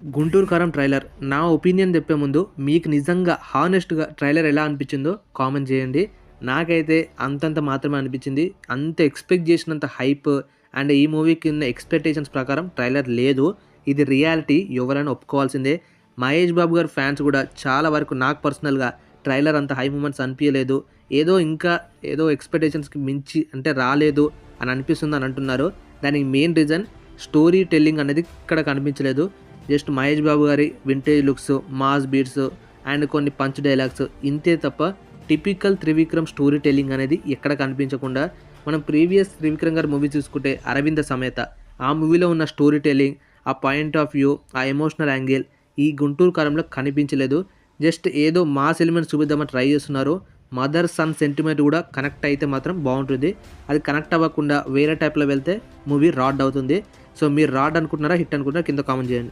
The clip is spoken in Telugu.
గుంటూరు కారం ట్రైలర్ నా ఒపీనియన్ చెప్పే ముందు మీకు నిజంగా హానెస్ట్గా ట్రైలర్ ఎలా అనిపించిందో కామెంట్ చేయండి. నాకైతే అంతంత మాత్రమే అనిపించింది. అంత ఎక్స్పెక్ట్ చేసినంత హైప్ అండ్ ఈ మూవీకి ఉన్న ఎక్స్పెక్టేషన్స్ ప్రకారం ట్రైలర్ లేదు. ఇది రియాలిటీ, ఎవరైనా ఒప్పుకోవాల్సిందే. మహేష్ బాబు గారు ఫ్యాన్స్ కూడా చాలా వరకు నాకు పర్సనల్గా ట్రైలర్ అంత హై మూమెంట్స్ అనిపించలేదు. ఏదో ఎక్స్పెక్టేషన్స్కి మించి అంటే రాలేదు అని అనిపిస్తుంది అని అంటున్నారు. దానికి మెయిన్ రీజన్ స్టోరీ టెల్లింగ్ అనేది ఇక్కడ కనిపించలేదు. జస్ట్ మహేష్ బాబు గారి vintage looks, mass beats and కొన్ని పంచ్ డైలాగ్స్ ఇంతే తప్ప టిపికల్ త్రివిక్రమ్ స్టోరీ టెల్లింగ్ అనేది ఎక్కడ కనిపించకుండా, మనం ప్రీవియస్ త్రివిక్రమ్ గారి మూవీ చూసుకుంటే అరవింద సమేత, ఆ మూవీలో ఉన్న స్టోరీ టెల్లింగ్, ఆ పాయింట్ ఆఫ్ వ్యూ, ఆ ఎమోషనల్ యాంగిల్ ఈ గుంటూరు కారంలో కనిపించలేదు. జస్ట్ ఏదో మాస్ ఎలిమెంట్స్ చూపిద్దామని ట్రై చేస్తున్నారు. మదర్ సన్ సెంటిమెంట్ కూడా కనెక్ట్ అయితే మాత్రం బాగుంటుంది. అది కనెక్ట్ అవ్వకుండా వేరే టైప్లో వెళ్తే మూవీ రాడ్ అవుతుంది. సో మీరు రాడ్ అనుకుంటున్నారా, హిట్ అనుకుంటున్నారా కింద కామెంట్ చేయండి.